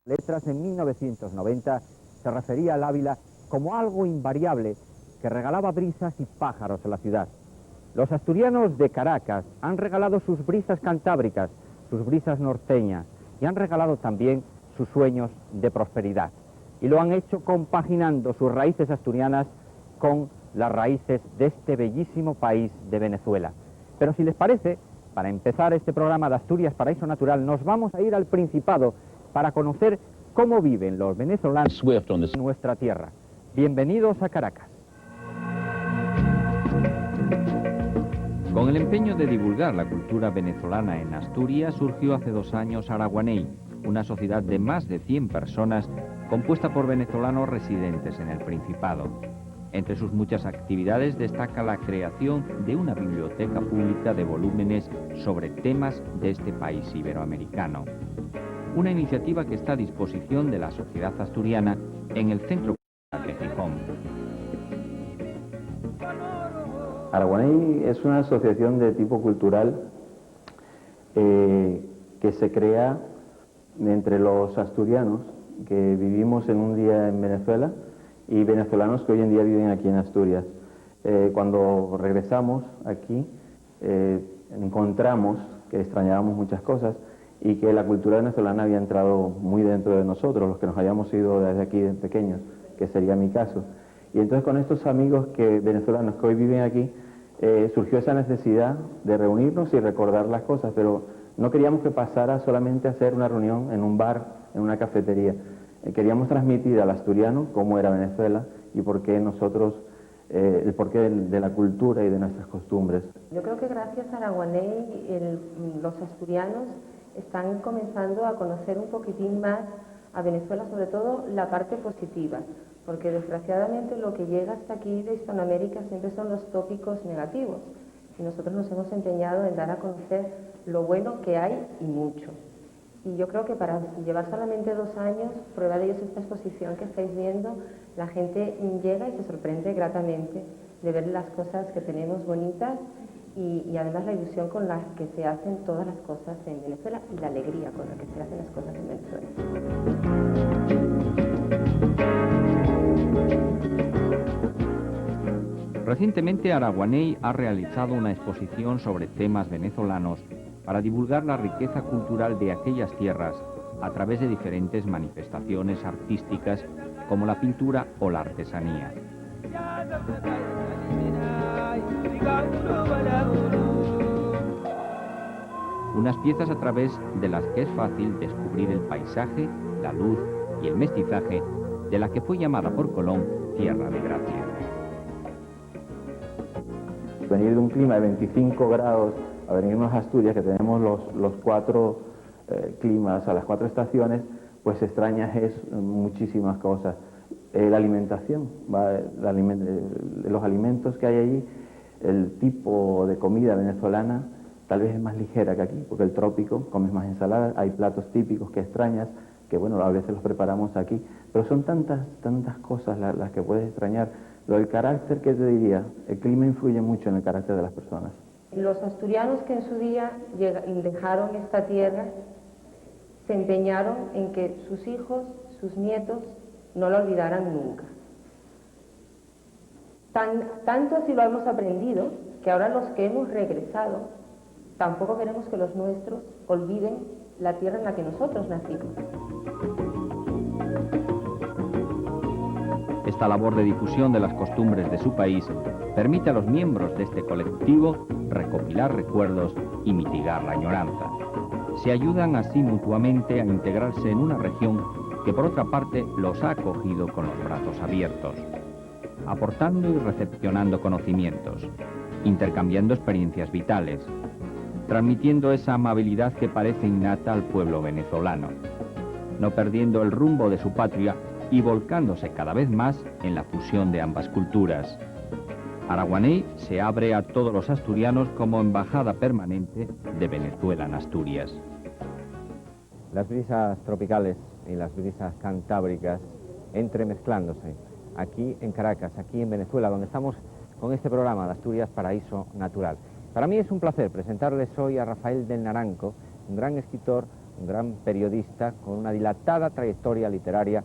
Letras en 1990 se refería al Ávila como algo invariable que regalaba brisas y pájaros a la ciudad. Los asturianos de Caracas han regalado sus brisas cantábricas, sus brisas norteñas y han regalado también sus sueños de prosperidad. Y lo han hecho compaginando sus raíces asturianas con las raíces de este bellísimo país de Venezuela. Pero si les parece, para empezar este programa de Asturias Paraíso Natural, nos vamos a ir al Principado para conocer cómo viven los venezolanos en nuestra tierra. Bienvenidos a Caracas. Con el empeño de divulgar la cultura venezolana en Asturias, surgió hace 2 años Araguaney, una sociedad de más de 100 personas compuesta por venezolanos residentes en el Principado. Entre sus muchas actividades destaca la creación de una biblioteca pública de volúmenes sobre temas de este país iberoamericano. Una iniciativa que está a disposición de la sociedad asturiana en el Centro Cultural de Gijón. Araguaney es una asociación de tipo cultural que se crea entre los asturianos que vivimos en un día en Venezuela y venezolanos que hoy en día viven aquí en Asturias. Cuando regresamos aquí encontramos que extrañábamos muchas cosas y que la cultura venezolana había entrado muy dentro de nosotros, los que nos habíamos ido desde aquí de pequeños, que sería mi caso. Y entonces con estos amigos venezolanos que hoy viven aquí, surgió esa necesidad de reunirnos y recordar las cosas, pero no queríamos que pasara solamente a ser una reunión en un bar, en una cafetería. Queríamos transmitir al asturiano cómo era Venezuela y por qué nosotros, el porqué de la cultura y de nuestras costumbres. Yo creo que gracias a Araguaney los asturianos están comenzando a conocer un poquitín más a Venezuela, sobre todo la parte positiva, porque desgraciadamente lo que llega hasta aquí de Hispanoamérica siempre son los tópicos negativos y nosotros nos hemos empeñado en dar a conocer lo bueno que hay y mucho. Y yo creo que para llevar solamente 2 años, prueba de ello es esta exposición que estáis viendo, la gente llega y se sorprende gratamente de ver las cosas que tenemos bonitas y además la ilusión con la que se hacen todas las cosas en Venezuela y la alegría con la que se hacen las cosas en Venezuela. Recientemente Araguaney ha realizado una exposición sobre temas venezolanos para divulgar la riqueza cultural de aquellas tierras a través de diferentes manifestaciones artísticas como la pintura o la artesanía. Unas piezas a través de las que es fácil descubrir el paisaje, la luz y el mestizaje de la que fue llamada por Colón Tierra de Gracia. Venir de un clima de 25 grados a venirnos a Asturias, que tenemos los 4 climas, a las 4 estaciones, pues extrañas muchísimas cosas. La alimentación, los alimentos que hay allí, el tipo de comida venezolana tal vez es más ligera que aquí, porque el trópico comes más ensalada, hay platos típicos que extrañas, que bueno, a veces los preparamos aquí, pero son tantas cosas las que puedes extrañar. Lo del carácter, ¿qué te diría? El clima influye mucho en el carácter de las personas. Los asturianos que en su día dejaron esta tierra se empeñaron en que sus hijos, sus nietos, no la olvidaran nunca. Tanto así lo hemos aprendido que ahora los que hemos regresado tampoco queremos que los nuestros olviden la tierra en la que nosotros nacimos. Esta labor de difusión de las costumbres de su país permite a los miembros de este colectivo recopilar recuerdos y mitigar la añoranza. Se ayudan así mutuamente a integrarse en una región que por otra parte los ha acogido con los brazos abiertos, aportando y recepcionando conocimientos, intercambiando experiencias vitales, transmitiendo esa amabilidad que parece innata al pueblo venezolano, no perdiendo el rumbo de su patria y volcándose cada vez más en la fusión de ambas culturas. Araguaney se abre a todos los asturianos como embajada permanente de Venezuela en Asturias. Las brisas tropicales y las brisas cantábricas entremezclándose aquí en Caracas, aquí en Venezuela, donde estamos con este programa de Asturias Paraíso Natural. Para mí es un placer presentarles hoy a Rafael del Naranco, un gran escritor, un gran periodista con una dilatada trayectoria literaria,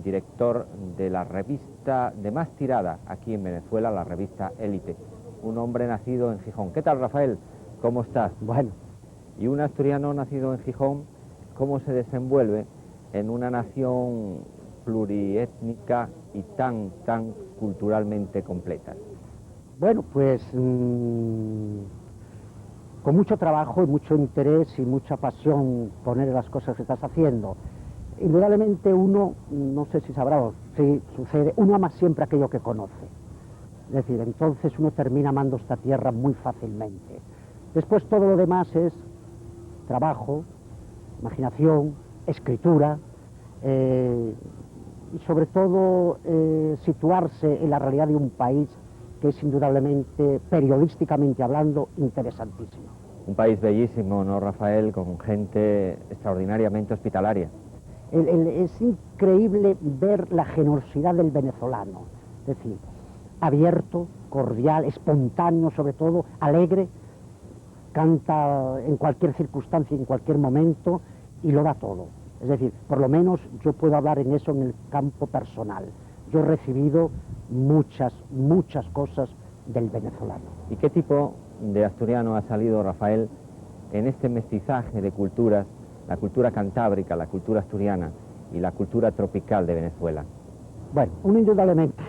director de la revista de más tirada aquí en Venezuela, la revista Élite. Un hombre nacido en Gijón. ¿Qué tal, Rafael? ¿Cómo estás? Bueno. Y un asturiano nacido en Gijón, ¿cómo se desenvuelve en una nación pluriétnica y tan culturalmente completa? Bueno, pues con mucho trabajo y mucho interés y mucha pasión poner las cosas que estás haciendo. Indudablemente uno, no sé si sabrá o si sucede, uno ama siempre aquello que conoce. Es decir, entonces uno termina amando esta tierra muy fácilmente. Después todo lo demás es trabajo, imaginación, escritura, y sobre todo situarse en la realidad de un país que es indudablemente, periodísticamente hablando, interesantísimo. Un país bellísimo, ¿no, Rafael? Con gente extraordinariamente hospitalaria. Es increíble ver la generosidad del venezolano, es decir, abierto, cordial, espontáneo sobre todo, alegre, canta en cualquier circunstancia, en cualquier momento y lo da todo. Es decir, por lo menos yo puedo hablar en eso en el campo personal. Yo he recibido muchas cosas del venezolano. ¿Y qué tipo de asturiano ha salido, Rafael, en este mestizaje de culturas, la cultura cantábrica, la cultura asturiana y la cultura tropical de Venezuela? Bueno, uno indudablemente,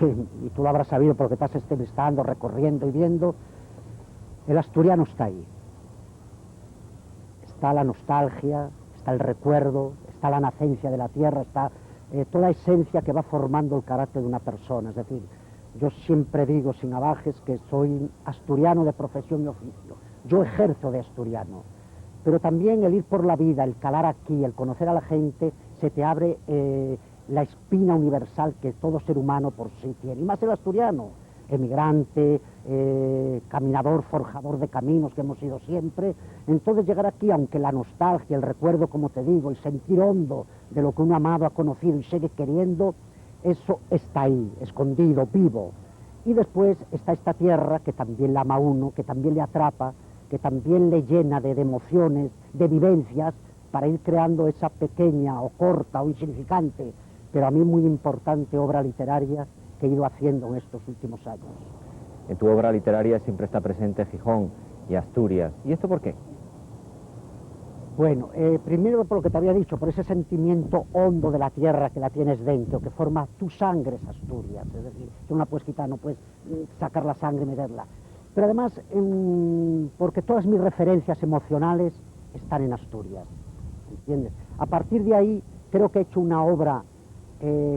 y tú lo habrás sabido porque estás entrevistando, recorriendo y viendo, el asturiano está ahí. Está la nostalgia, está el recuerdo, está la nacencia de la tierra, está toda esencia que va formando el carácter de una persona. Es decir, yo siempre digo sin abajes que soy asturiano de profesión y oficio. Yo ejerzo de asturiano. Pero también el ir por la vida, el calar aquí, el conocer a la gente, se te abre la espina universal que todo ser humano por sí tiene. Y más el asturiano, emigrante, caminador, forjador de caminos que hemos sido siempre. Entonces llegar aquí, aunque la nostalgia, el recuerdo, como te digo, el sentir hondo de lo que uno amado ha conocido y sigue queriendo, eso está ahí, escondido, vivo. Y después está esta tierra que también la ama uno, que también le atrapa, que también le llena de emociones, de vivencias, para ir creando esa pequeña o corta o insignificante, pero a mí muy importante obra literaria que he ido haciendo en estos últimos años. En tu obra literaria siempre está presente Gijón y Asturias. ¿Y esto por qué? Bueno, primero por lo que te había dicho, por ese sentimiento hondo de la tierra que la tienes dentro, que forma tu sangre es Asturias, es decir, tú no la puedes quitar, no puedes sacar la sangre y meterla. Pero además, porque todas mis referencias emocionales están en Asturias, ¿entiendes? A partir de ahí, creo que he hecho una obra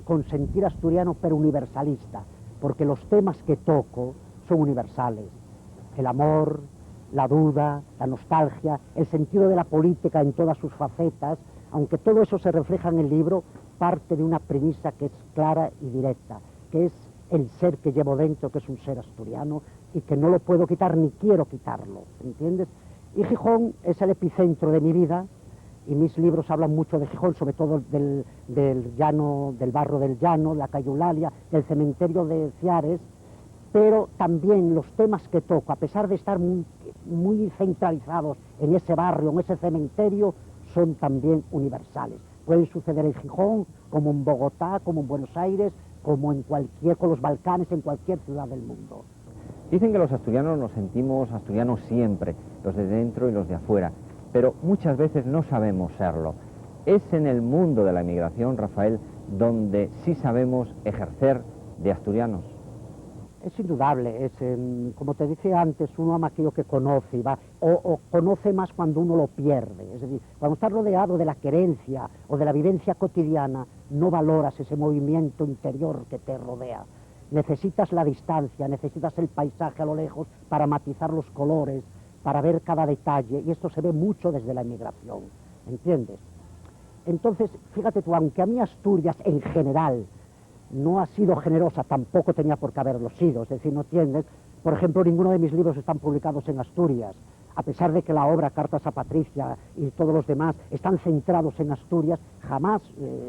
con sentir asturiano, pero universalista, porque los temas que toco son universales. El amor, la duda, la nostalgia, el sentido de la política en todas sus facetas, aunque todo eso se refleja en el libro, parte de una premisa que es clara y directa, que es el ser que llevo dentro, que es un ser asturiano, y que no lo puedo quitar ni quiero quitarlo, ¿entiendes? Y Gijón es el epicentro de mi vida, y mis libros hablan mucho de Gijón, sobre todo del llano, del barrio del Llano, la calle Eulalia, del cementerio de Ciares, pero también los temas que toco, a pesar de estar muy centralizados en ese barrio, en ese cementerio, son también universales. Pueden suceder en Gijón, como en Bogotá, como en Buenos Aires, como en con los Balcanes, en cualquier ciudad del mundo. Dicen que los asturianos nos sentimos asturianos siempre, los de dentro y los de afuera, pero muchas veces no sabemos serlo. Es en el mundo de la emigración, Rafael, donde sí sabemos ejercer de asturianos. Es indudable, como te dije antes, uno ama aquello que conoce y o conoce más cuando uno lo pierde. Es decir, cuando estás rodeado de la querencia o de la vivencia cotidiana, no valoras ese movimiento interior que te rodea. Necesitas la distancia, necesitas el paisaje a lo lejos para matizar los colores, para ver cada detalle, y esto se ve mucho desde la emigración, ¿entiendes? Entonces, fíjate tú, aunque a mí Asturias en general no ha sido generosa, tampoco tenía por qué haberlo sido, es decir, no entiendes. Por ejemplo, ninguno de mis libros están publicados en Asturias, a pesar de que la obra Cartas a Patricia y todos los demás están centrados en Asturias, jamás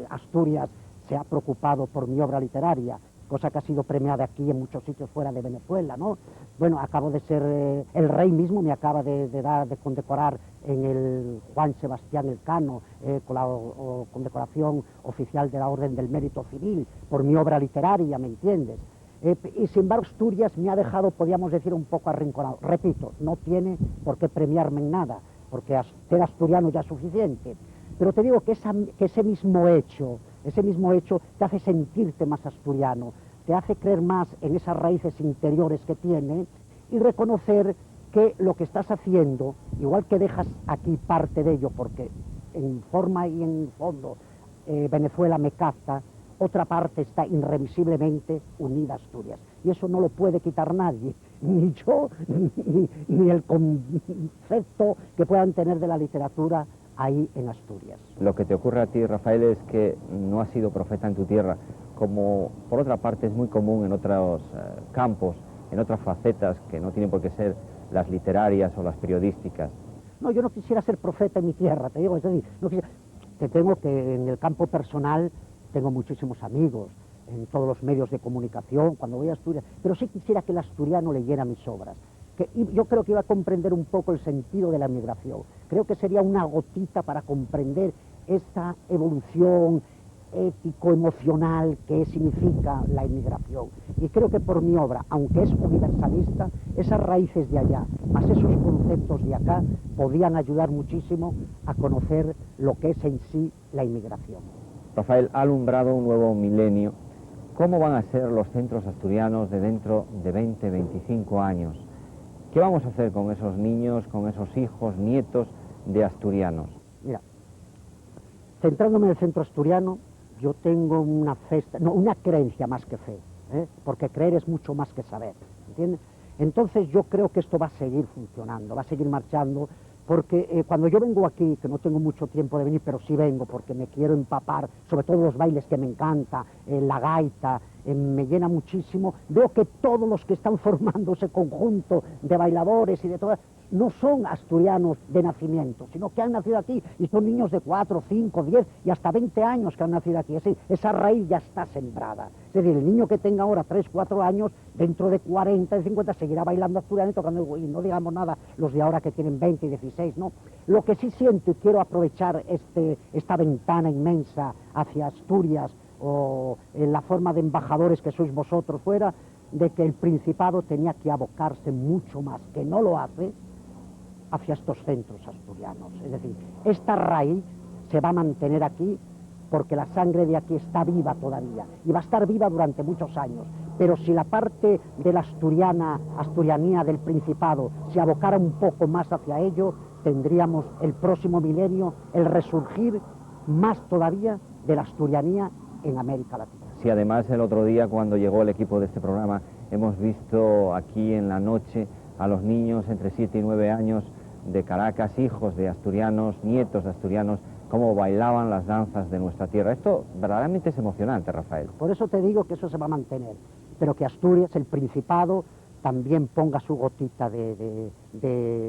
Asturias se ha preocupado por mi obra literaria. cosa que ha sido premiada aquí en muchos sitios fuera de Venezuela, ¿no? Bueno, acabo de ser, el rey mismo me acaba de condecorar en el Juan Sebastián Elcano, con la condecoración oficial de la Orden del Mérito Civil, por mi obra literaria, ¿me entiendes? Y sin embargo Asturias me ha dejado, podríamos decir, un poco arrinconado. Repito, no tiene por qué premiarme en nada, porque ser asturiano ya es suficiente. Pero te digo que ese mismo hecho te hace sentirte más asturiano, te hace creer más en esas raíces interiores que tiene y reconocer que lo que estás haciendo, igual que dejas aquí parte de ello, porque en forma y en fondo Venezuela me capta, otra parte está irrevisiblemente unida a Asturias. Y eso no lo puede quitar nadie, ni yo, ni el concepto que puedan tener de la literatura ahí en Asturias. Lo que te ocurre a ti, Rafael, es que no has sido profeta en tu tierra, como por otra parte es muy común en otros campos, en otras facetas que no tienen por qué ser las literarias o las periodísticas. No, yo no quisiera ser profeta en mi tierra, te digo, es decir, no quisiera, te tengo que en el campo personal tengo muchísimos amigos en todos los medios de comunicación, cuando voy a Asturias, pero sí quisiera que el asturiano leyera mis obras. Yo creo que iba a comprender un poco el sentido de la migración. Creo que sería una gotita para comprender esta evolución ético-emocional que significa la inmigración. Y creo que por mi obra, aunque es universalista, esas raíces de allá, más esos conceptos de acá, podían ayudar muchísimo a conocer lo que es en sí la inmigración. Rafael, ha alumbrado un nuevo milenio. ¿Cómo van a ser los centros asturianos de dentro de 20, 25 años? ¿Qué vamos a hacer con esos niños, con esos hijos, nietos de asturianos? Mira, centrándome en el centro asturiano, yo tengo una creencia más que fe, porque creer es mucho más que saber, ¿entiendes? Entonces yo creo que esto va a seguir funcionando, va a seguir marchando, porque cuando yo vengo aquí, que no tengo mucho tiempo de venir, pero sí vengo porque me quiero empapar, sobre todo los bailes que me encanta, la gaita, me llena muchísimo, veo que todos los que están formando ese conjunto de bailadores y de todas, no son asturianos de nacimiento, sino que han nacido aquí y son niños de 4, 5, 10 y hasta 20 años que han nacido aquí. Es decir, esa raíz ya está sembrada. Es decir, el niño que tenga ahora 3, 4 años, dentro de 40, de 50, seguirá bailando asturiano y tocando, y no digamos nada los de ahora que tienen 20 y 16, ¿no? Lo que sí siento y quiero aprovechar esta ventana inmensa hacia Asturias, o en la forma de embajadores que sois vosotros fuera, de que el Principado tenía que abocarse mucho más, que no lo hace, hacia estos centros asturianos. Es decir, esta raíz se va a mantener aquí porque la sangre de aquí está viva todavía y va a estar viva durante muchos años. Pero si la parte de la asturianía del Principado se abocara un poco más hacia ello, tendríamos el próximo milenio el resurgir más todavía de la asturianía en América Latina. Sí, además el otro día cuando llegó el equipo de este programa hemos visto aquí en la noche a los niños entre 7 y 9 años de Caracas, hijos de asturianos, nietos de asturianos, cómo bailaban las danzas de nuestra tierra. Esto verdaderamente es emocionante, Rafael. Por eso te digo que eso se va a mantener, pero que Asturias, el Principado, también ponga su gotita de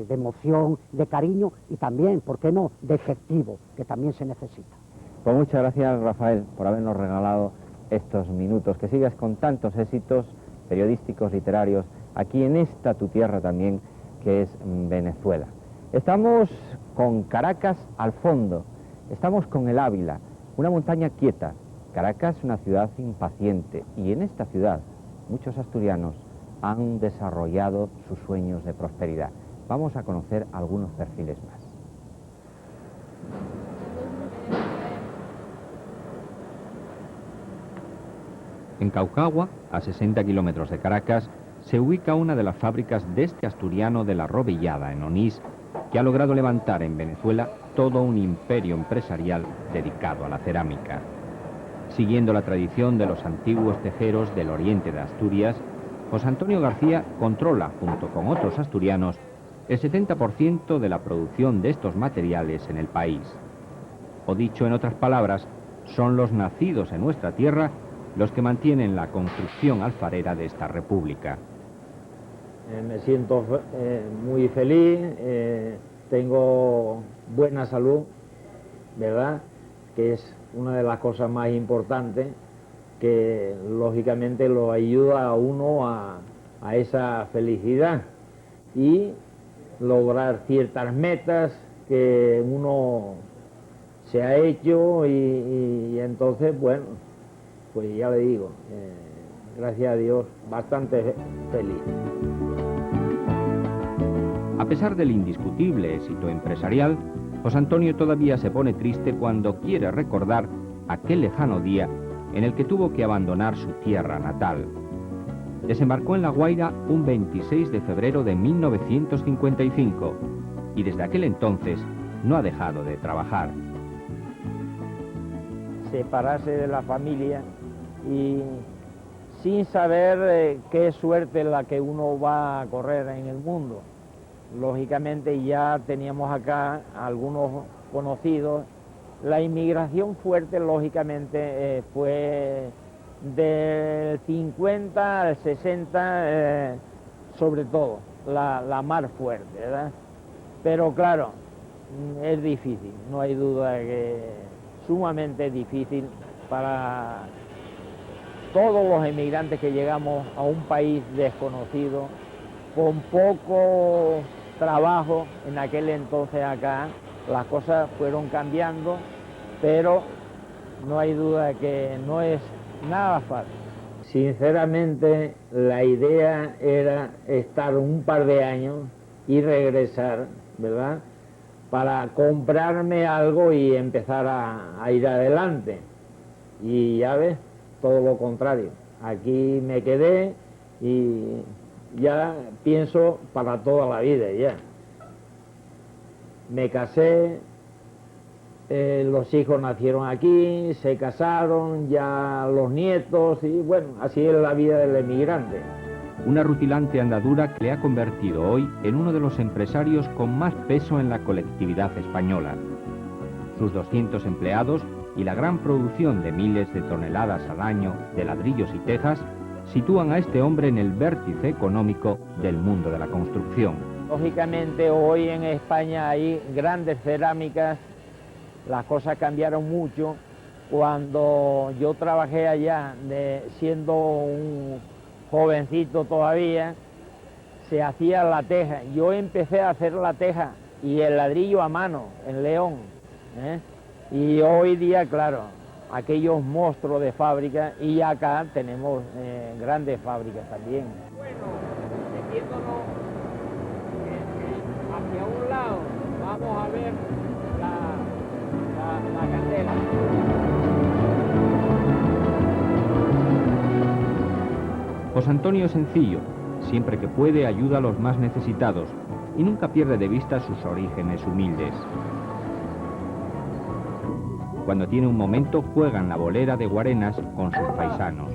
emoción, de cariño y también, ¿por qué no?, de efectivo, que también se necesita. Pues muchas gracias, Rafael, por habernos regalado estos minutos. Que sigas con tantos éxitos periodísticos, literarios, aquí en esta tu tierra también, que es Venezuela. Estamos con Caracas al fondo, estamos con el Ávila, una montaña quieta. Caracas, una ciudad impaciente, y en esta ciudad muchos asturianos han desarrollado sus sueños de prosperidad. Vamos a conocer algunos perfiles más. En Caucagua, a 60 kilómetros de Caracas, se ubica una de las fábricas de este asturiano de la Rovellada, en Onís, que ha logrado levantar en Venezuela todo un imperio empresarial dedicado a la cerámica. Siguiendo la tradición de los antiguos tejeros del oriente de Asturias, José Antonio García controla, junto con otros asturianos, el 70% de la producción de estos materiales en el país. O dicho en otras palabras, son los nacidos en nuestra tierra los que mantienen la construcción alfarera de esta república. Me siento muy feliz, tengo buena salud, ¿verdad?, que es una de las cosas más importantes que lógicamente lo ayuda a uno a esa felicidad y lograr ciertas metas que uno se ha hecho y entonces, bueno, pues ya le digo, gracias a Dios, bastante feliz. A pesar del indiscutible éxito empresarial, José Antonio todavía se pone triste cuando quiere recordar aquel lejano día en el que tuvo que abandonar su tierra natal. Desembarcó en La Guaira un 26 de febrero de 1955 y desde aquel entonces no ha dejado de trabajar. Separarse de la familia y sin saber qué suerte la que uno va a correr en el mundo. Lógicamente ya teníamos acá algunos conocidos. La inmigración fuerte, lógicamente, fue del 50 al 60, sobre todo, la más fuerte, ¿verdad? Pero claro, es difícil, no hay duda que es sumamente difícil para todos los emigrantes que llegamos a un país desconocido, con poco trabajo. En aquel entonces acá las cosas fueron cambiando, pero no hay duda que no es nada fácil. Sinceramente, la idea era estar un par de años y regresar, ¿verdad?, para comprarme algo y empezar a ir adelante. Y ya ves, todo lo contrario. Aquí me quedé y ya pienso para toda la vida ya. Me casé, los hijos nacieron aquí, se casaron, ya los nietos, y bueno, así es la vida del emigrante. Una rutilante andadura que le ha convertido hoy en uno de los empresarios con más peso en la colectividad española. Sus 200 empleados y la gran producción de miles de toneladas al año de ladrillos y tejas sitúan a este hombre en el vértice económico del mundo de la construcción. Lógicamente hoy en España hay grandes cerámicas, las cosas cambiaron mucho. Cuando yo trabajé allá, siendo un jovencito todavía, se hacía la teja. Yo empecé a hacer la teja y el ladrillo a mano, en León, Y hoy día, claro, aquellos monstruos de fábrica, y acá tenemos grandes fábricas también. Bueno, metiéndonos hacia un lado, vamos a ver la candela. José Antonio es sencillo, siempre que puede ayuda a los más necesitados y nunca pierde de vista sus orígenes humildes. Cuando tiene un momento juega en la bolera de Guarenas con sus paisanos.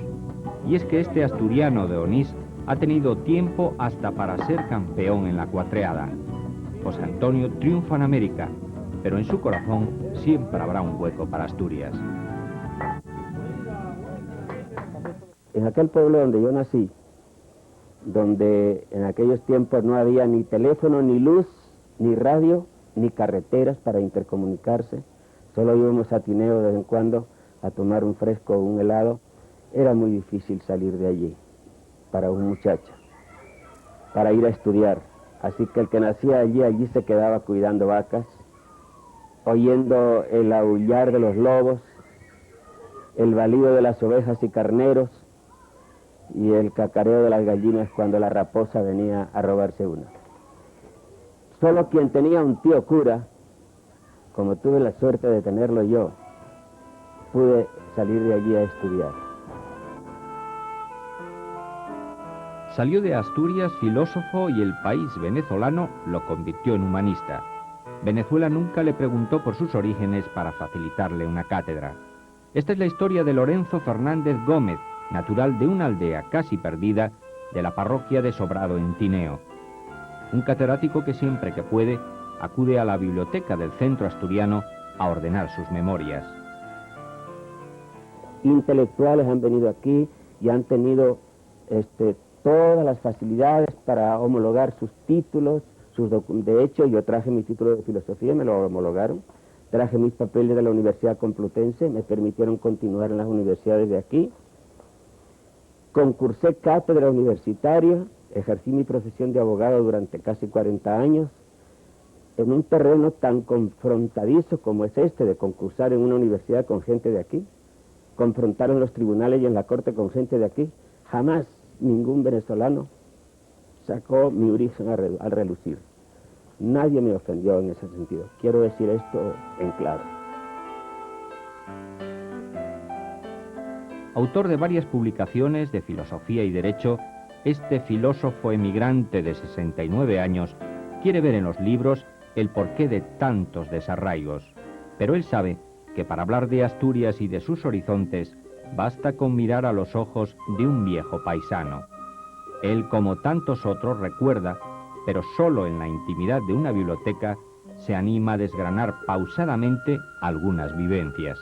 Y es que este asturiano de Onís ha tenido tiempo hasta para ser campeón en la cuatreada. José Antonio triunfa en América, pero en su corazón siempre habrá un hueco para Asturias. En aquel pueblo donde yo nací, donde en aquellos tiempos no había ni teléfono, ni luz, ni radio, ni carreteras para intercomunicarse, solo íbamos a Tineo de vez en cuando a tomar un fresco o un helado, era muy difícil salir de allí para un muchacho, para ir a estudiar. Así que el que nacía allí se quedaba cuidando vacas, oyendo el aullar de los lobos, el balido de las ovejas y carneros, y el cacareo de las gallinas cuando la raposa venía a robarse una. Solo quien tenía un tío cura, como tuve la suerte de tenerlo yo, pude salir de allí a estudiar. Salió de Asturias filósofo y el país venezolano lo convirtió en humanista. Venezuela nunca le preguntó por sus orígenes para facilitarle una cátedra. Esta es la historia de Lorenzo Fernández Gómez, natural de una aldea casi perdida de la parroquia de Sobrado en Tineo. Un catedrático que siempre que puede acude a la biblioteca del centro asturiano a ordenar sus memorias. Intelectuales han venido aquí y han tenido todas las facilidades para homologar sus títulos, de hecho yo traje mi título de filosofía, me lo homologaron, traje mis papeles de la Universidad Complutense, me permitieron continuar en las universidades de aquí, concursé cátedra universitaria, ejercí mi profesión de abogado durante casi 40 años, en un terreno tan confrontadizo como es este de concursar en una universidad con gente de aquí, confrontar en los tribunales y en la corte con gente de aquí. Jamás ningún venezolano sacó mi origen al relucir. Nadie me ofendió en ese sentido. Quiero decir esto en claro. Autor de varias publicaciones de filosofía y derecho, este filósofo emigrante de 69 años quiere ver en los libros el porqué de tantos desarraigos, pero él sabe que para hablar de Asturias y de sus horizontes basta con mirar a los ojos de un viejo paisano. Él, como tantos otros, recuerda, pero solo en la intimidad de una biblioteca, se anima a desgranar pausadamente algunas vivencias.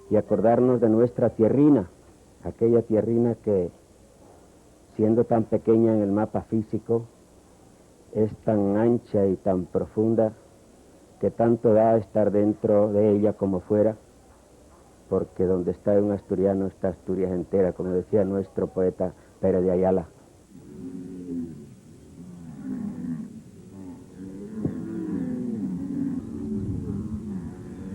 Y acordarnos de nuestra tierrina, aquella tierrina que, siendo tan pequeña en el mapa físico, es tan ancha y tan profunda que tanto da estar dentro de ella como fuera, porque donde está un asturiano está Asturias entera, como decía nuestro poeta Pérez de Ayala.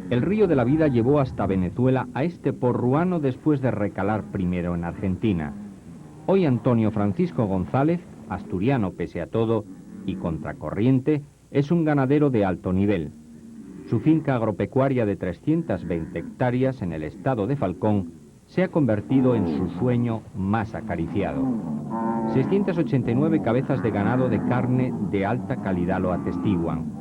El río de la vida llevó hasta Venezuela a este porruano después de recalar primero en Argentina. Hoy Antonio Francisco González, asturiano pese a todo y contracorriente, es un ganadero de alto nivel. Su finca agropecuaria de 320 hectáreas en el estado de Falcón se ha convertido en su sueño más acariciado. 689 cabezas de ganado de carne de alta calidad lo atestiguan.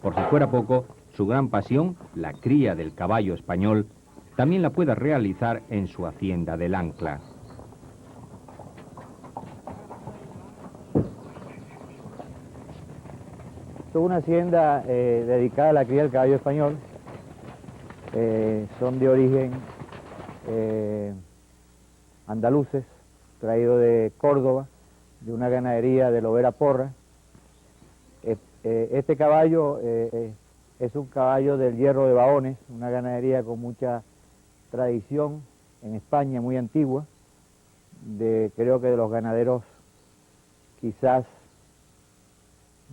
Por si fuera poco, su gran pasión, la cría del caballo español, también la puede realizar en su hacienda del Ancla. Es una hacienda dedicada a la cría del caballo español. Son de origen andaluces, traído de Córdoba, de una ganadería de Lovera Porra. Este caballo es un caballo del Hierro de Bahones, una ganadería con mucha tradición en España, muy antigua, creo que de los ganaderos quizás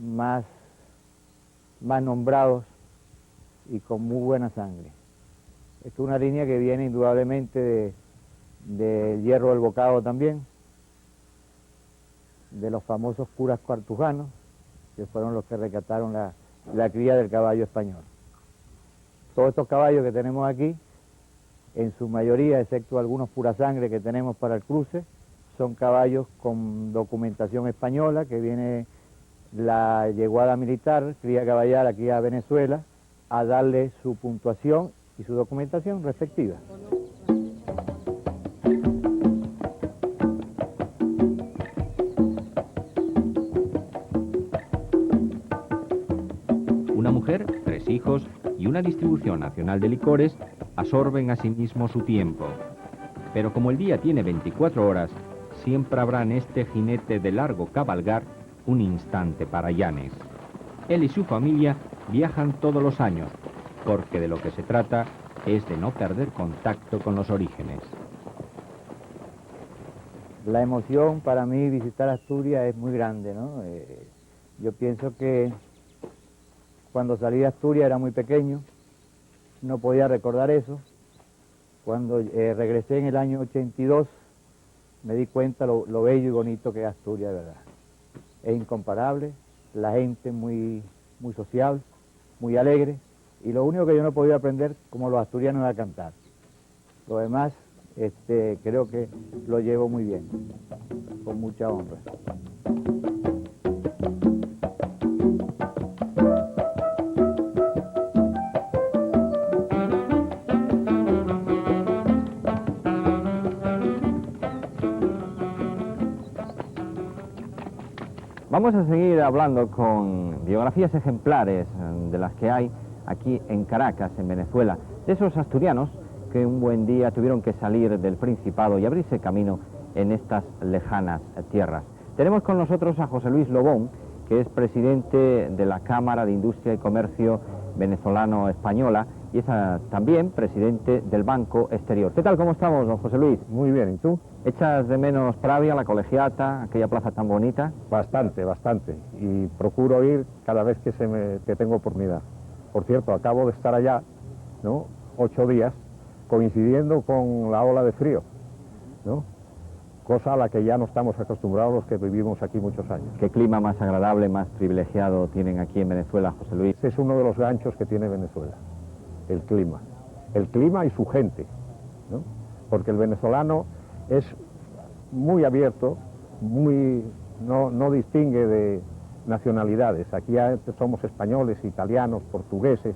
más nombrados y con muy buena sangre. Esta es una línea que viene indudablemente del Hierro del Bocado también, de los famosos curas cartujanos, que fueron los que rescataron la cría del caballo español. Todos estos caballos que tenemos aquí, en su mayoría, excepto algunos pura sangre que tenemos para el cruce, son caballos con documentación española, que viene la yeguada militar, cría caballar aquí a Venezuela, a darle su puntuación y su documentación respectiva. Una mujer, 3 hijos y una distribución nacional de licores absorben asimismo su tiempo. Pero como el día tiene 24 horas, siempre habrá en este jinete de largo cabalgar un instante para Llanes. Él y su familia viajan todos los años, porque de lo que se trata es de no perder contacto con los orígenes. La emoción para mí visitar Asturias es muy grande, ¿no? Yo pienso que cuando salí de Asturias era muy pequeño, no podía recordar eso. Cuando regresé en el año 82, me di cuenta lo bello y bonito que es Asturias, de verdad. Es incomparable, la gente muy sociable, muy alegre, y lo único que yo no podía aprender, como los asturianos, era cantar. Lo demás, creo que lo llevo muy bien, con mucha honra. Vamos a seguir hablando con biografías ejemplares de las que hay aquí en Caracas, en Venezuela, de esos asturianos que un buen día tuvieron que salir del Principado y abrirse camino en estas lejanas tierras. Tenemos con nosotros a José Luis Lobón, que es presidente de la Cámara de Industria y Comercio Venezolano-Española y es también presidente del Banco Exterior. ¿Qué tal, cómo estamos, don José Luis? Muy bien, ¿y tú? ¿Echas de menos Pravia, la colegiata, aquella plaza tan bonita? Bastante, bastante. Y procuro ir cada vez que tengo oportunidad. Por cierto, acabo de estar allá, ¿no? 8 días, coincidiendo con la ola de frío, ¿no? Cosa a la que ya no estamos acostumbrados los que vivimos aquí muchos años. ¿Qué clima más agradable, más privilegiado tienen aquí en Venezuela, José Luis? Ese es uno de los ganchos que tiene Venezuela, el clima. El clima y su gente, ¿no? Porque el venezolano es muy abierto, no distingue de nacionalidades. Aquí somos españoles, italianos, portugueses,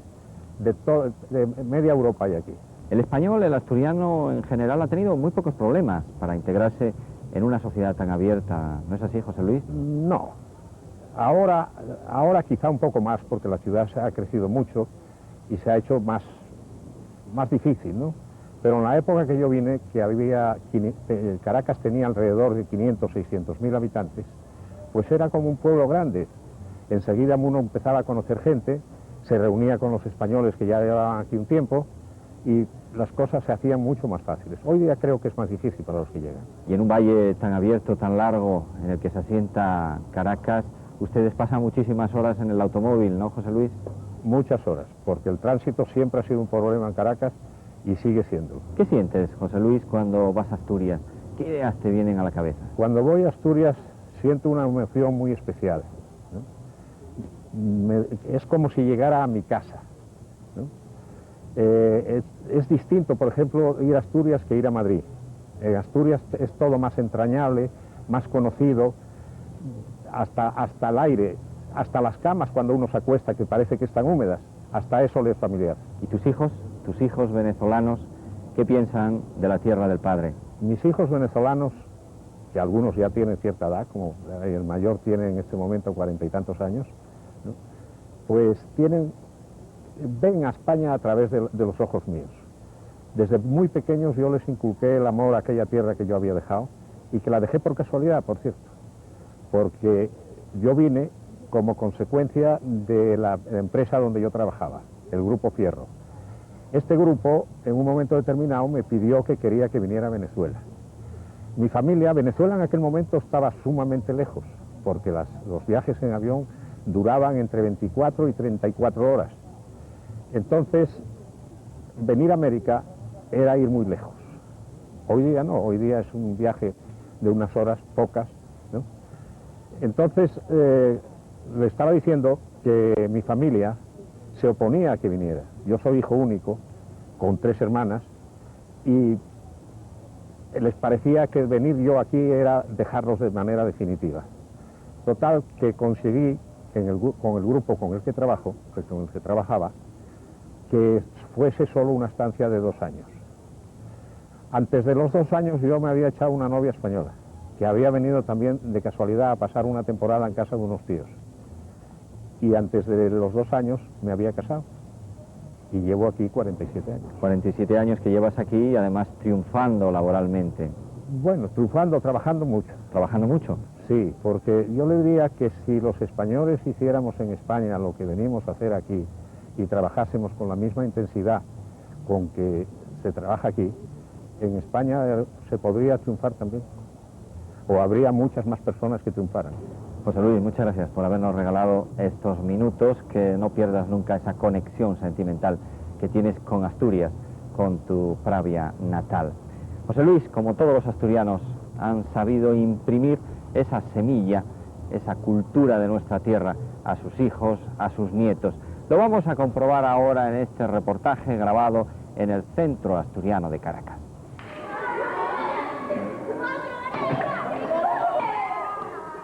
de media Europa hay aquí. El español, el asturiano en general, ha tenido muy pocos problemas para integrarse en una sociedad tan abierta. ¿No es así, José Luis? No. Ahora quizá un poco más, porque la ciudad se ha crecido mucho y se ha hecho más difícil, ¿no? Pero en la época que yo vine, que Caracas tenía alrededor de 500, 600.000 habitantes, pues era como un pueblo grande. Enseguida uno empezaba a conocer gente, se reunía con los españoles que ya llevaban aquí un tiempo, y las cosas se hacían mucho más fáciles. Hoy día creo que es más difícil para los que llegan. Y en un valle tan abierto, tan largo, en el que se asienta Caracas, ustedes pasan muchísimas horas en el automóvil, ¿no, José Luis? Muchas horas, porque el tránsito siempre ha sido un problema en Caracas y sigue siendo. ¿Qué sientes, José Luis, cuando vas a Asturias? ¿Qué ideas te vienen a la cabeza? Cuando voy a Asturias siento una emoción muy especial, ¿no? Es como si llegara a mi casa, ¿no? Es distinto, por ejemplo, ir a Asturias que ir a Madrid. En Asturias es todo más entrañable, más conocido, hasta el aire, hasta las camas cuando uno se acuesta, que parece que están húmedas, hasta eso le es familiar. ¿Y tus hijos venezolanos, qué piensan de la tierra del padre? Mis hijos venezolanos, que algunos ya tienen cierta edad, como el mayor tiene en este momento 40 y tantos años, ¿no? Pues ven a España a través de los ojos míos. Desde muy pequeños yo les inculqué el amor a aquella tierra que yo había dejado, y que la dejé por casualidad, por cierto, porque yo vine como consecuencia de la empresa donde yo trabajaba, el Grupo Fierro. Este grupo, en un momento determinado, me pidió que quería que viniera a Venezuela. Mi familia, Venezuela en aquel momento estaba sumamente lejos, porque los viajes en avión duraban entre 24 y 34 horas. Entonces, venir a América era ir muy lejos. Hoy día no, hoy día es un viaje de unas horas, pocas, ¿no? Entonces, le estaba diciendo que mi familia se oponía a que viniera. Yo soy hijo único, con 3 hermanas, y les parecía que venir yo aquí era dejarlos de manera definitiva. Total, que conseguí con el grupo con el que trabajo, con el que trabajaba, que fuese solo una estancia de 2 años. Antes de los 2 años yo me había echado una novia española, que había venido también de casualidad a pasar una temporada en casa de unos tíos. Y antes de los 2 años me había casado. Y llevo aquí 47 años. 47 años que llevas aquí y además triunfando laboralmente. Bueno, triunfando, trabajando mucho. ¿Trabajando mucho? Sí, porque yo le diría que si los españoles hiciéramos en España lo que venimos a hacer aquí y trabajásemos con la misma intensidad con que se trabaja aquí, en España se podría triunfar también. O habría muchas más personas que triunfaran. José Luis, muchas gracias por habernos regalado estos minutos, que no pierdas nunca esa conexión sentimental que tienes con Asturias, con tu Pravia natal. José Luis, como todos los asturianos, han sabido imprimir esa semilla, esa cultura de nuestra tierra a sus hijos, a sus nietos. Lo vamos a comprobar ahora en este reportaje grabado en el Centro Asturiano de Caracas.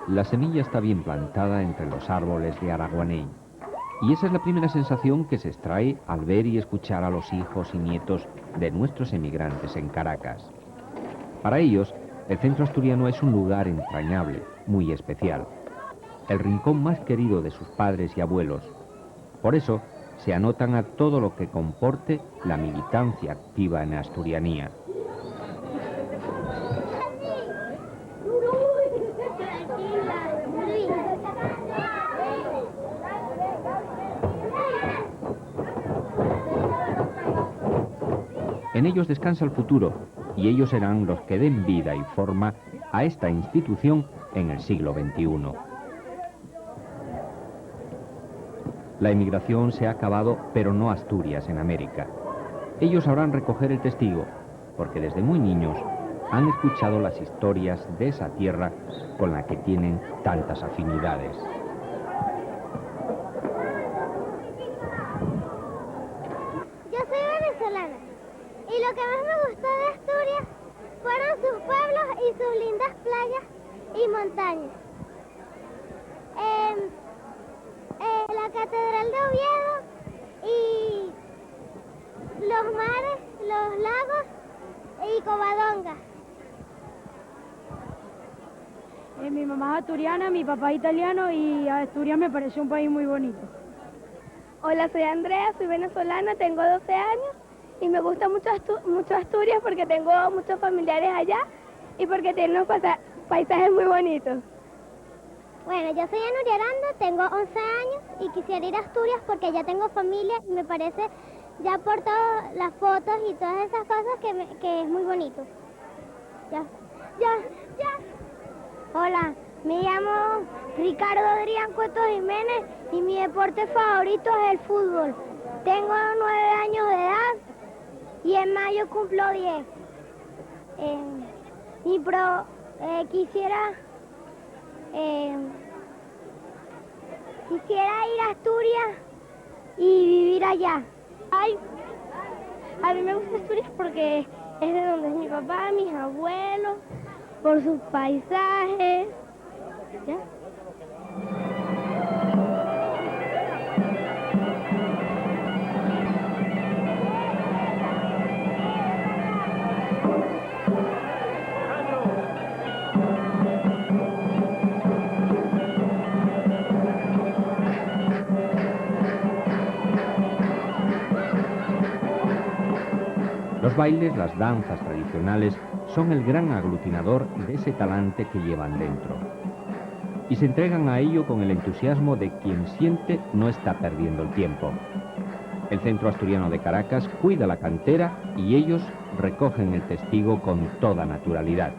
La semilla está bien plantada entre los árboles de Araguaney. Y esa es la primera sensación que se extrae al ver y escuchar a los hijos y nietos de nuestros emigrantes en Caracas. Para ellos, el Centro Asturiano es un lugar entrañable, muy especial. El rincón más querido de sus padres y abuelos. Por eso, se anotan a todo lo que comporte la militancia activa en la asturianía. En ellos descansa el futuro, y ellos serán los que den vida y forma a esta institución en el siglo XXI. La emigración se ha acabado, pero no Asturias en América. Ellos sabrán recoger el testigo, porque desde muy niños han escuchado las historias de esa tierra con la que tienen tantas afinidades. Yo soy venezolana y lo que más me gustó de Asturias fueron sus pueblos y sus lindas playas y montañas. La Catedral de Oviedo y los mares, los lagos y Covadonga. Mi mamá es asturiana, mi papá es italiano y Asturias me pareció un país muy bonito. Hola, soy Andrea, soy venezolana, tengo 12 años y me gusta mucho Asturias porque tengo muchos familiares allá y porque tiene unos paisajes muy bonitos. Bueno, yo soy Anuria Aranda, tengo 11 años y quisiera ir a Asturias porque ya tengo familia y me parece, ya por todas las fotos y todas esas cosas, que es muy bonito. Ya. Hola, me llamo Ricardo Adrián Cueto Jiménez y mi deporte favorito es el fútbol. Tengo 9 años de edad y en mayo cumplo 10. Quisiera ir a Asturias y vivir allá. A mí me gusta Asturias porque es de donde es mi papá, mis abuelos, por sus paisajes. ¿Ya? Los bailes, las danzas tradicionales, son el gran aglutinador de ese talante que llevan dentro. Y se entregan a ello con el entusiasmo de quien siente no está perdiendo el tiempo. El Centro Asturiano de Caracas cuida la cantera y ellos recogen el testigo con toda naturalidad.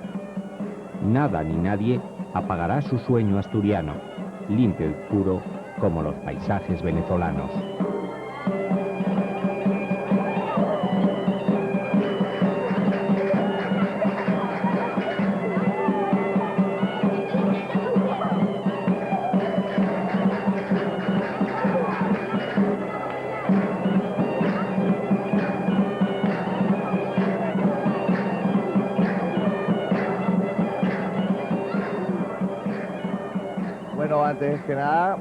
Nada ni nadie apagará su sueño asturiano, limpio y puro como los paisajes venezolanos. Bueno, antes que nada,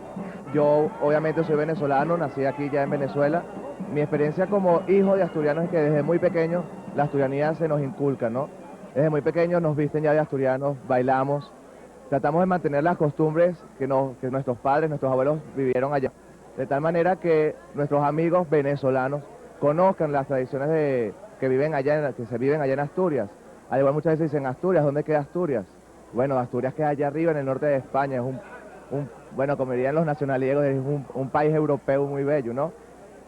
yo obviamente soy venezolano, nací aquí ya en Venezuela. Mi experiencia como hijo de asturianos es que desde muy pequeño la asturianía se nos inculca, ¿no? Desde muy pequeños nos visten ya de asturianos, bailamos, tratamos de mantener las costumbres que nuestros padres, nuestros abuelos vivieron allá. De tal manera que nuestros amigos venezolanos conozcan las tradiciones que se viven allá en Asturias. Al igual muchas veces dicen, Asturias, ¿dónde queda Asturias? Bueno, Asturias queda allá arriba en el norte de España, es bueno, como dirían los nacionaliegos, es un país europeo muy bello, ¿no?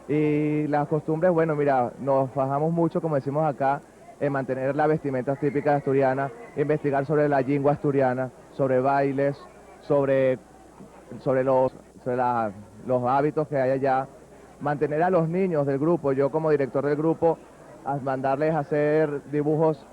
Y las costumbres, bueno, mira, nos fajamos mucho, como decimos acá, en mantener la vestimenta típica asturiana, investigar sobre la lengua asturiana, sobre bailes, sobre los hábitos que hay allá, mantener a los niños del grupo, yo como director del grupo, a mandarles a hacer dibujos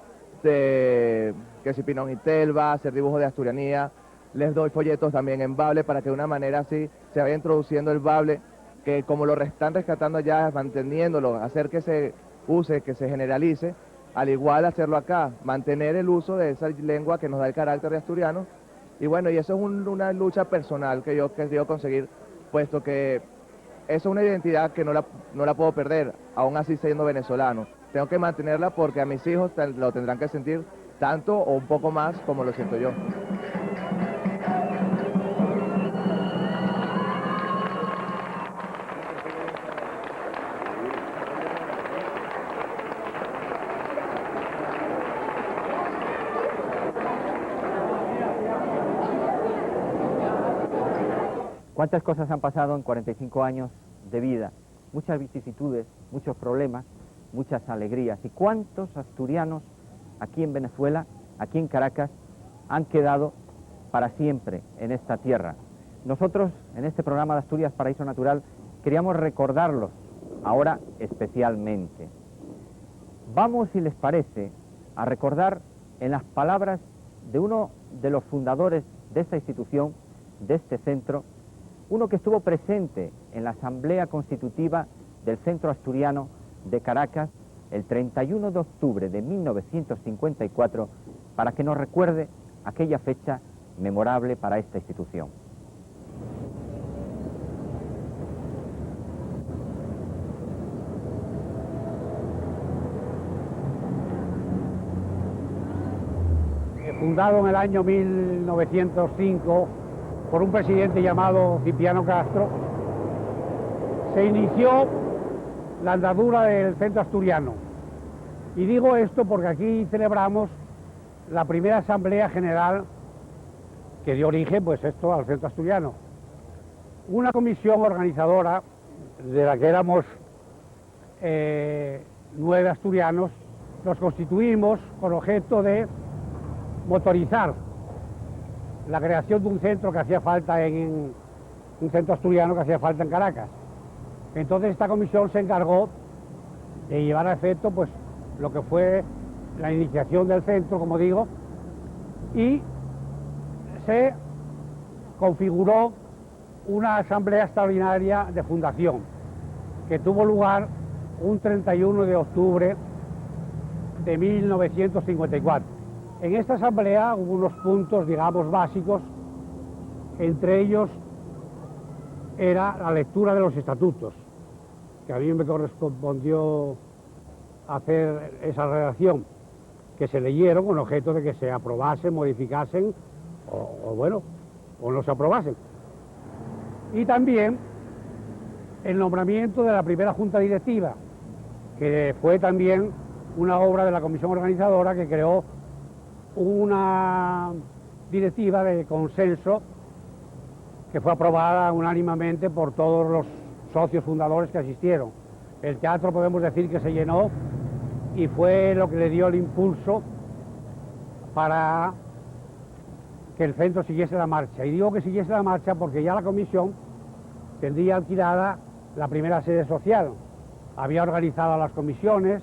que si Pinón y Telva, hacer dibujos de asturianía. Les doy folletos también en bable para que de una manera así se vaya introduciendo el bable, que como lo están rescatando allá, manteniéndolo, hacer que se use, que se generalice, al igual hacerlo acá, mantener el uso de esa lengua que nos da el carácter de asturiano. Y bueno, y eso es una lucha personal que yo quiero conseguir, puesto que eso es una identidad que no la puedo perder, aún así siendo venezolano. Tengo que mantenerla porque a mis hijos lo tendrán que sentir tanto o un poco más como lo siento yo. ¿Cuántas cosas han pasado en 45 años de vida? Muchas vicisitudes, muchos problemas, muchas alegrías. ¿Y cuántos asturianos aquí en Venezuela, aquí en Caracas, han quedado para siempre en esta tierra? Nosotros, en este programa de Asturias Paraíso Natural, queríamos recordarlos, ahora especialmente. Vamos, si les parece, a recordar en las palabras de uno de los fundadores de esta institución, de este centro, uno que estuvo presente en la Asamblea Constitutiva del Centro Asturiano de Caracas el 31 de octubre de 1954, para que nos recuerde aquella fecha memorable para esta institución. Fundado en el año 1905 por un presidente llamado Cipriano Castro, se inició la andadura del Centro Asturiano. Y digo esto porque aquí celebramos la primera Asamblea General que dio origen, pues esto, al Centro Asturiano. Una comisión organizadora de la que éramos 9 asturianos, nos constituimos con objeto de motorizar la creación de un centro que hacía falta un centro asturiano que hacía falta en Caracas. Entonces esta comisión se encargó de llevar a efecto pues lo que fue la iniciación del centro, como digo, y se configuró una asamblea extraordinaria de fundación que tuvo lugar un 31 de octubre de 1954. En esta asamblea hubo unos puntos, digamos, básicos, entre ellos era la lectura de los estatutos, que a mí me correspondió hacer esa redacción, que se leyeron con objeto de que se aprobasen, modificasen, o no se aprobasen. Y también el nombramiento de la primera junta directiva, que fue también una obra de la comisión organizadora que creó una directiva de consenso que fue aprobada unánimemente por todos los socios fundadores que asistieron. El teatro podemos decir que se llenó y fue lo que le dio el impulso para que el centro siguiese la marcha. Y digo que siguiese la marcha porque ya la comisión tendría alquilada la primera sede social. Había organizado las comisiones,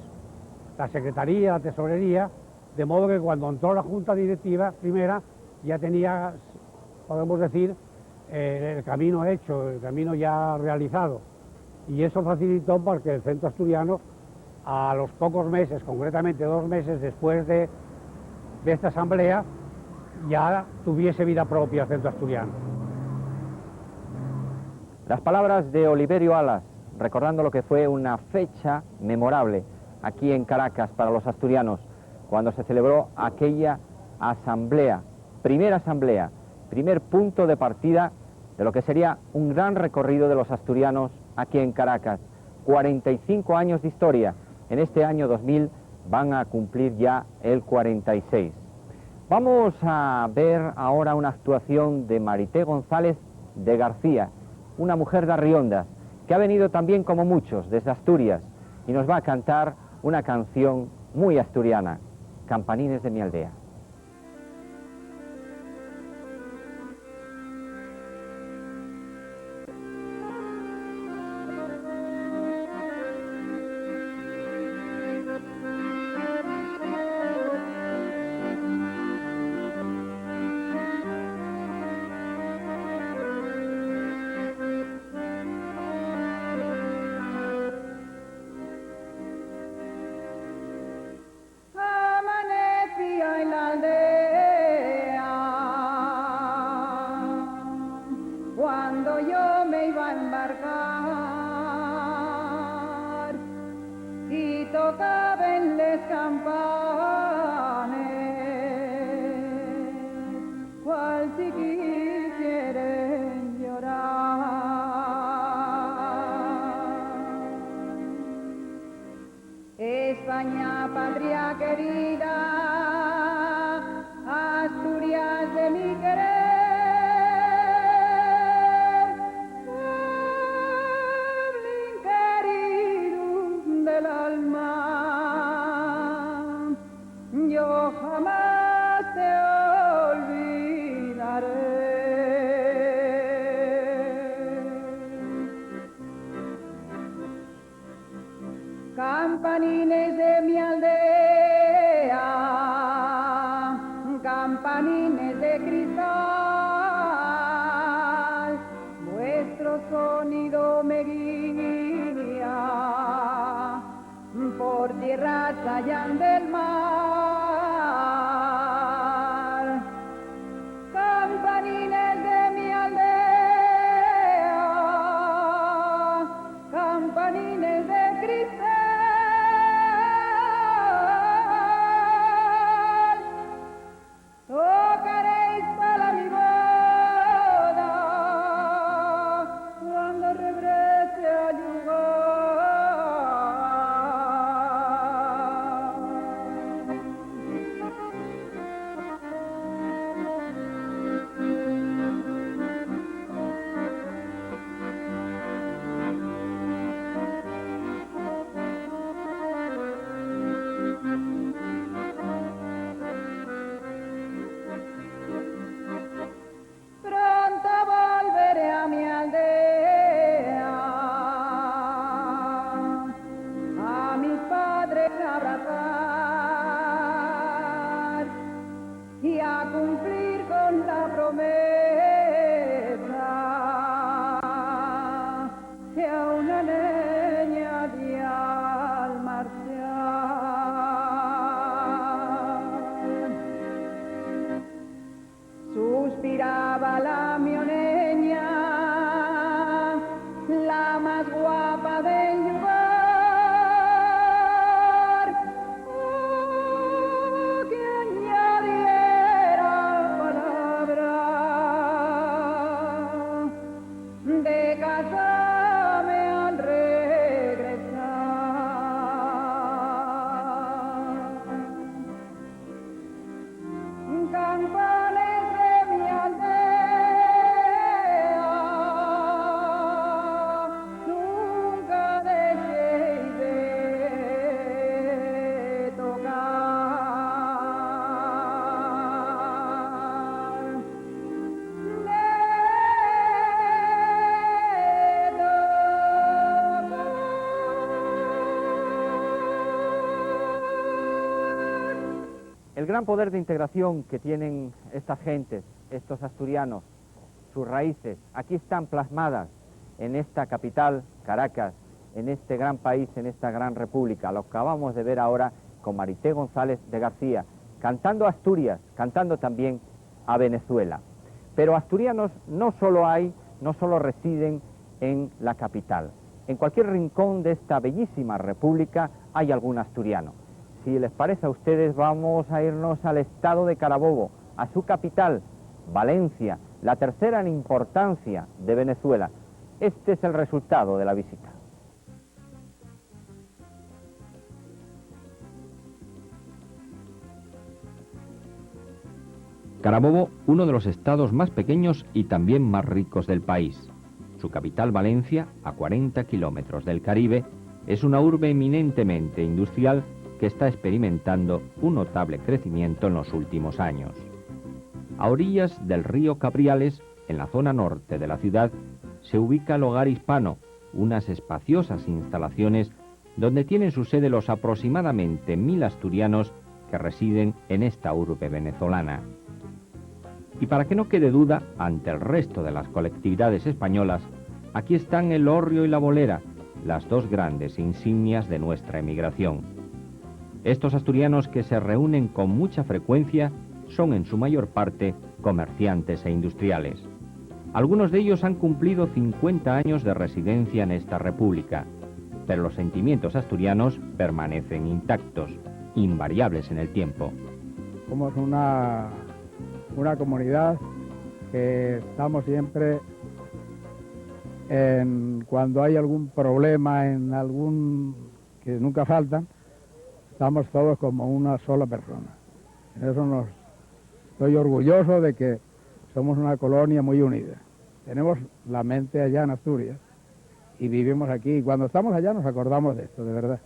la secretaría, la tesorería, de modo que cuando entró la junta directiva primera ya tenía, podemos decir, el camino hecho, el camino ya realizado. Y eso facilitó porque el Centro Asturiano, a los pocos meses, concretamente 2 meses después de esta asamblea, ya tuviese vida propia el Centro Asturiano. Las palabras de Oliverio Alas, recordando lo que fue una fecha memorable aquí en Caracas para los asturianos, cuando se celebró aquella asamblea, primer punto de partida de lo que sería un gran recorrido de los asturianos aquí en Caracas. 45 años de historia, en este año 2000 van a cumplir ya el 46. Vamos a ver ahora una actuación de Marité González de García, una mujer de Arriondas, que ha venido también como muchos desde Asturias y nos va a cantar una canción muy asturiana, Campanines de mi aldea. Amanecía en la campanines de cristal, vuestro sonido me guía por tierras allá del mar. Campanines de mi aldea, campanines de cristal, tocaréis para mi boda cuando regrese a Yugo. Pronto volveré a mi aldea, a mis padres a abrazar y a cumplir con la promesa que a una leña di al marchar. Suspiraba la mioneña, la más guapa del lugar, que añadiera palabra de casarme al regresar. Campanes de mi aldea, nunca dejéis de tocar. El gran poder de integración que tienen estas gentes, estos asturianos, sus raíces, aquí están plasmadas en esta capital, Caracas, en este gran país, en esta gran república. Lo acabamos de ver ahora con Marité González de García, cantando Asturias, cantando también a Venezuela. Pero asturianos no solo hay, no solo residen en la capital. En cualquier rincón de esta bellísima república hay algún asturiano. Si les parece a ustedes, vamos a irnos al estado de Carabobo, a su capital, Valencia, la tercera en importancia de Venezuela. Este es el resultado de la visita. Carabobo, uno de los estados más pequeños y también más ricos del país. Su capital, Valencia, a 40 kilómetros del Caribe, es una urbe eminentemente industrial que está experimentando un notable crecimiento en los últimos años. A orillas del río Cabriales, en la zona norte de la ciudad, se ubica el Hogar Hispano, unas espaciosas instalaciones donde tienen su sede los aproximadamente 1000 asturianos que residen en esta urbe venezolana. Y para que no quede duda ante el resto de las colectividades españolas, aquí están el hórreo y la bolera, las dos grandes insignias de nuestra emigración. Estos asturianos que se reúnen con mucha frecuencia son en su mayor parte comerciantes e industriales. Algunos de ellos han cumplido 50 años de residencia en esta república, pero los sentimientos asturianos permanecen intactos, invariables en el tiempo. Somos una comunidad que estamos siempre cuando hay algún problema, que nunca faltan, estamos todos como una sola persona. En eso estoy orgulloso de que somos una colonia muy unida. Tenemos la mente allá en Asturias y vivimos aquí. Y cuando estamos allá nos acordamos de esto, de verdad.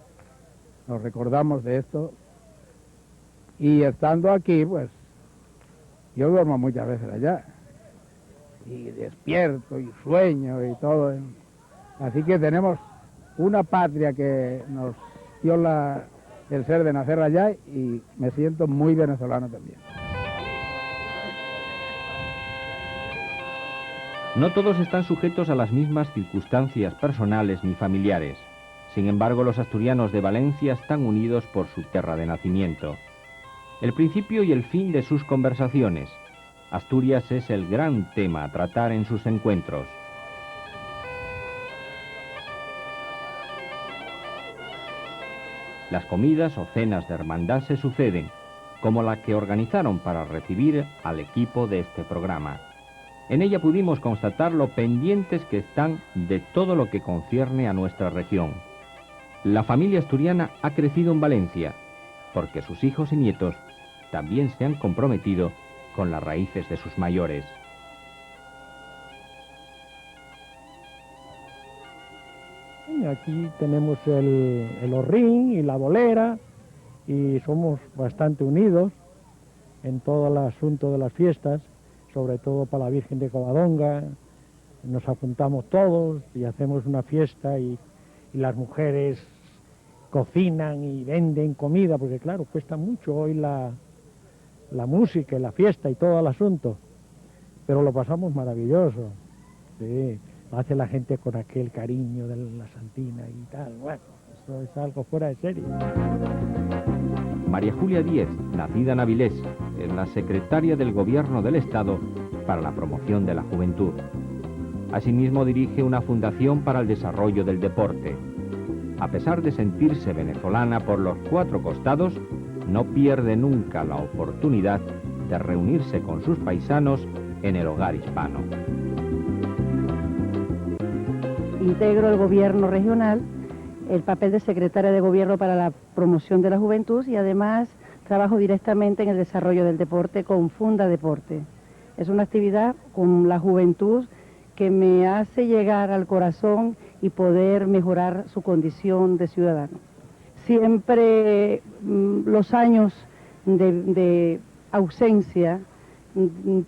Nos recordamos de esto. Y estando aquí, pues, yo duermo muchas veces allá. Y despierto y sueño y todo. Así que tenemos una patria que nos dio el ser de nacer allá y me siento muy venezolano también. No todos están sujetos a las mismas circunstancias personales ni familiares. Sin embargo, los asturianos de Valencia están unidos por su tierra de nacimiento. El principio y el fin de sus conversaciones. Asturias es el gran tema a tratar en sus encuentros. Las comidas o cenas de hermandad se suceden, como la que organizaron para recibir al equipo de este programa. En ella pudimos constatar lo pendientes que están de todo lo que concierne a nuestra región. La familia asturiana ha crecido en Valencia, porque sus hijos y nietos también se han comprometido con las raíces de sus mayores. Aquí tenemos el horrín y la bolera y somos bastante unidos en todo el asunto de las fiestas, sobre todo para la Virgen de Covadonga. Nos apuntamos todos y hacemos una fiesta y las mujeres cocinan y venden comida, porque claro, cuesta mucho hoy la música y la fiesta y todo el asunto, pero lo pasamos maravilloso, sí. Hace la gente con aquel cariño de la santina y tal, bueno, eso es algo fuera de serie. María Julia Díez, nacida en Avilés, es la secretaria del Gobierno del Estado para la promoción de la juventud. Asimismo dirige una fundación para el desarrollo del deporte. A pesar de sentirse venezolana por los cuatro costados, no pierde nunca la oportunidad de reunirse con sus paisanos en el hogar hispano. Integro el gobierno regional, el papel de secretaria de gobierno para la promoción de la juventud y además trabajo directamente en el desarrollo del deporte con Funda Deporte. Es una actividad con la juventud que me hace llegar al corazón y poder mejorar su condición de ciudadano. Siempre los años de ausencia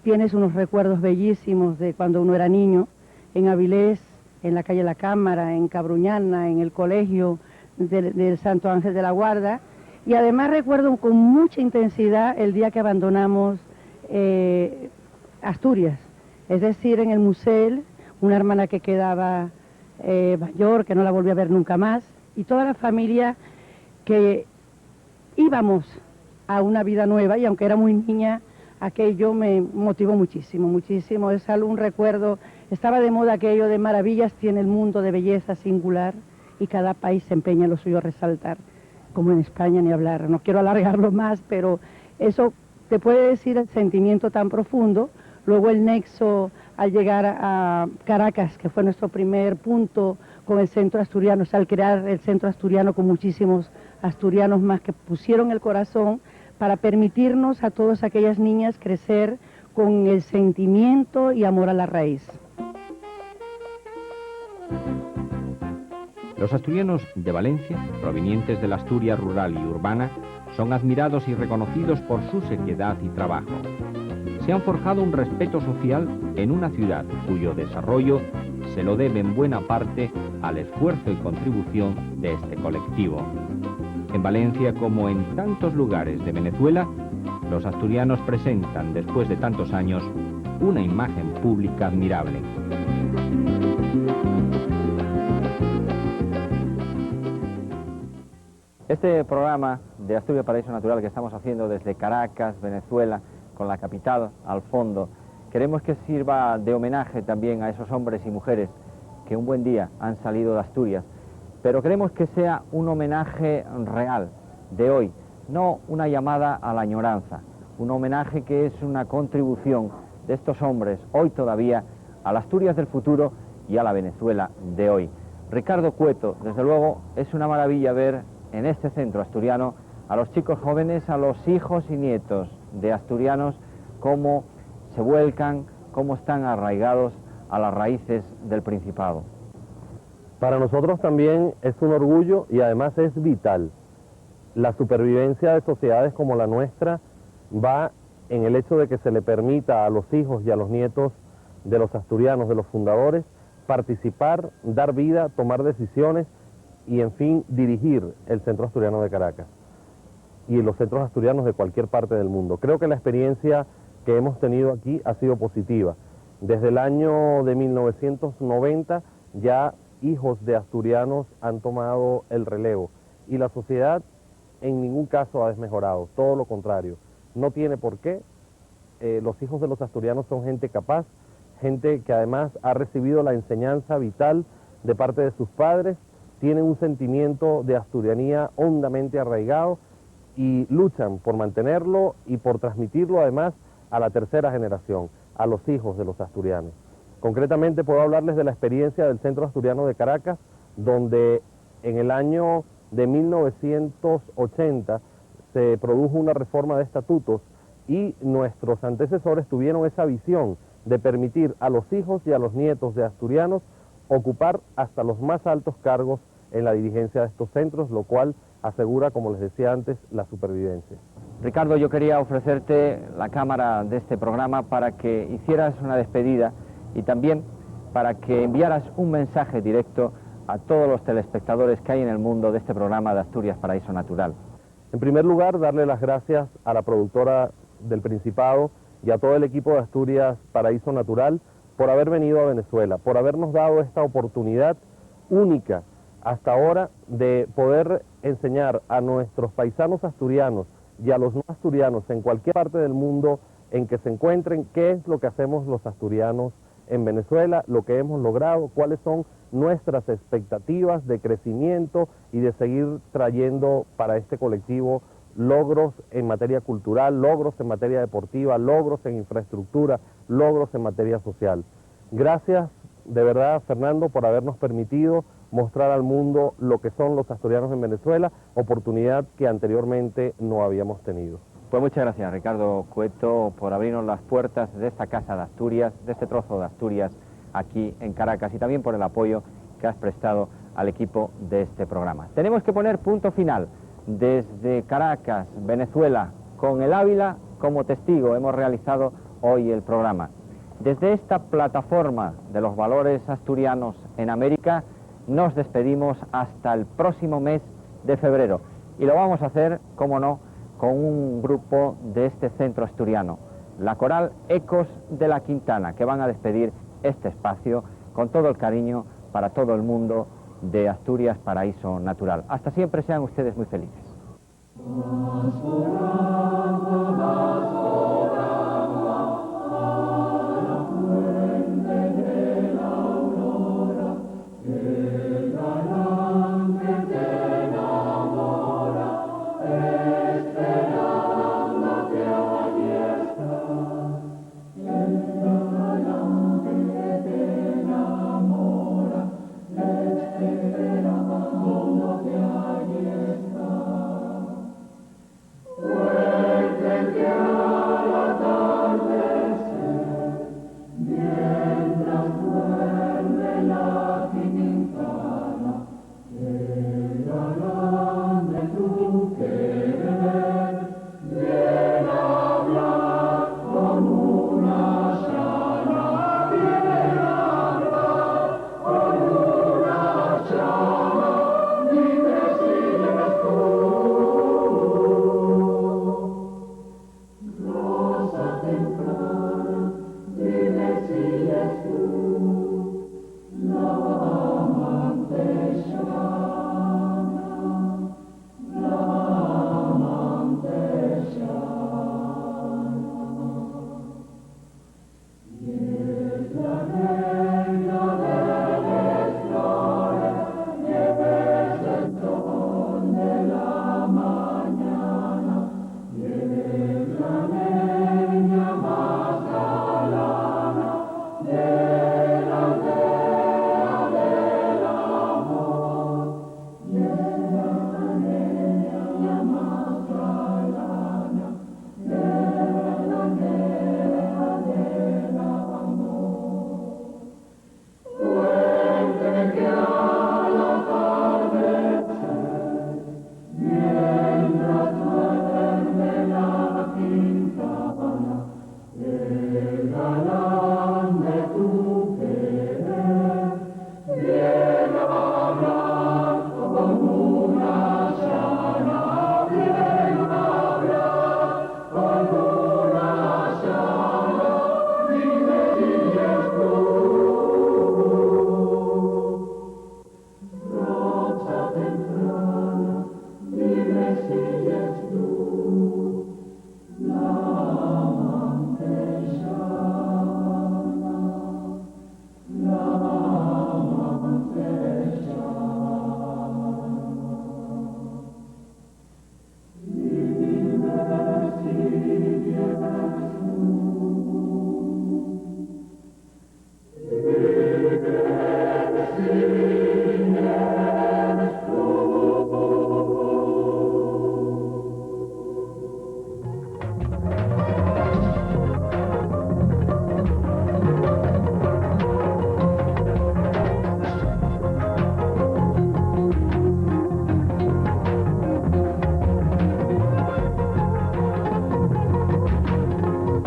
tienes unos recuerdos bellísimos de cuando uno era niño, en Avilés, en la calle La Cámara, en Cabruñana, en el colegio del Santo Ángel de la Guarda, y además recuerdo con mucha intensidad el día que abandonamos Asturias, es decir, en el Musel, una hermana que quedaba mayor, que no la volví a ver nunca más, y toda la familia que íbamos a una vida nueva, y aunque era muy niña, aquello me motivó muchísimo, muchísimo. Es un recuerdo, estaba de moda aquello de maravillas tiene el mundo de belleza singular y cada país se empeña en lo suyo a resaltar, como en España ni hablar. No quiero alargarlo más, pero eso te puede decir el sentimiento tan profundo. Luego el nexo al llegar a Caracas, que fue nuestro primer punto con el centro asturiano, o sea, al crear el centro asturiano con muchísimos asturianos más que pusieron el corazón para permitirnos a todas aquellas niñas crecer con el sentimiento y amor a la raíz. Los asturianos de Valencia, provenientes de la Asturias rural y urbana, son admirados y reconocidos por su seriedad y trabajo. Se han forjado un respeto social en una ciudad cuyo desarrollo se lo debe en buena parte al esfuerzo y contribución de este colectivo. En Valencia, como en tantos lugares de Venezuela, los asturianos presentan, después de tantos años, una imagen pública admirable. Este programa de Asturias Paraíso Natural que estamos haciendo desde Caracas, Venezuela, con la capital al fondo, queremos que sirva de homenaje también a esos hombres y mujeres que un buen día han salido de Asturias, pero queremos que sea un homenaje real de hoy, no una llamada a la añoranza, un homenaje que es una contribución de estos hombres, hoy todavía, a la Asturias del futuro y a la Venezuela de hoy. Ricardo Cueto, desde luego, es una maravilla ver en este centro asturiano a los chicos jóvenes, a los hijos y nietos de asturianos, cómo se vuelcan, cómo están arraigados a las raíces del Principado. Para nosotros también es un orgullo y además es vital. La supervivencia de sociedades como la nuestra va en el hecho de que se le permita a los hijos y a los nietos de los asturianos, de los fundadores, participar, dar vida, tomar decisiones y, en fin, dirigir el Centro Asturiano de Caracas y los centros asturianos de cualquier parte del mundo. Creo que la experiencia que hemos tenido aquí ha sido positiva Desde el año de 1990 ya hijos de asturianos han tomado el relevo y la sociedad en ningún caso ha desmejorado, todo lo contrario. No tiene por qué. Los hijos de los asturianos son gente capaz, gente que además ha recibido la enseñanza vital de parte de sus padres, tienen un sentimiento de asturianía hondamente arraigado y luchan por mantenerlo y por transmitirlo además a la tercera generación, a los hijos de los asturianos. Concretamente puedo hablarles de la experiencia del Centro Asturiano de Caracas, donde en el año de 1980 se produjo una reforma de estatutos y nuestros antecesores tuvieron esa visión de permitir a los hijos y a los nietos de asturianos ocupar hasta los más altos cargos en la dirigencia de estos centros, lo cual asegura, como les decía antes, la supervivencia. Ricardo, yo quería ofrecerte la cámara de este programa para que hicieras una despedida y también para que enviaras un mensaje directo a todos los telespectadores que hay en el mundo de este programa de Asturias Paraíso Natural. En primer lugar, darle las gracias a la productora del Principado y a todo el equipo de Asturias Paraíso Natural por haber venido a Venezuela, por habernos dado esta oportunidad única hasta ahora de poder enseñar a nuestros paisanos asturianos y a los no asturianos en cualquier parte del mundo en que se encuentren qué es lo que hacemos los asturianos en Venezuela, lo que hemos logrado, cuáles son nuestras expectativas de crecimiento y de seguir trayendo para este colectivo logros en materia cultural, logros en materia deportiva, logros en infraestructura, logros en materia social. Gracias de verdad, Fernando, por habernos permitido mostrar al mundo lo que son los asturianos en Venezuela, oportunidad que anteriormente no habíamos tenido. Pues muchas gracias, Ricardo Cueto, por abrirnos las puertas de esta casa de Asturias, de este trozo de Asturias aquí en Caracas, y también por el apoyo que has prestado al equipo de este programa. Tenemos que poner punto final. Desde Caracas, Venezuela, con el Ávila como testigo, hemos realizado hoy el programa. Desde esta plataforma de los valores asturianos en América, nos despedimos hasta el próximo mes de febrero. Y lo vamos a hacer, como no, con un grupo de este centro asturiano, la coral Ecos de la Quintana, que van a despedir este espacio con todo el cariño para todo el mundo de Asturias Paraíso Natural. Hasta siempre, sean ustedes muy felices.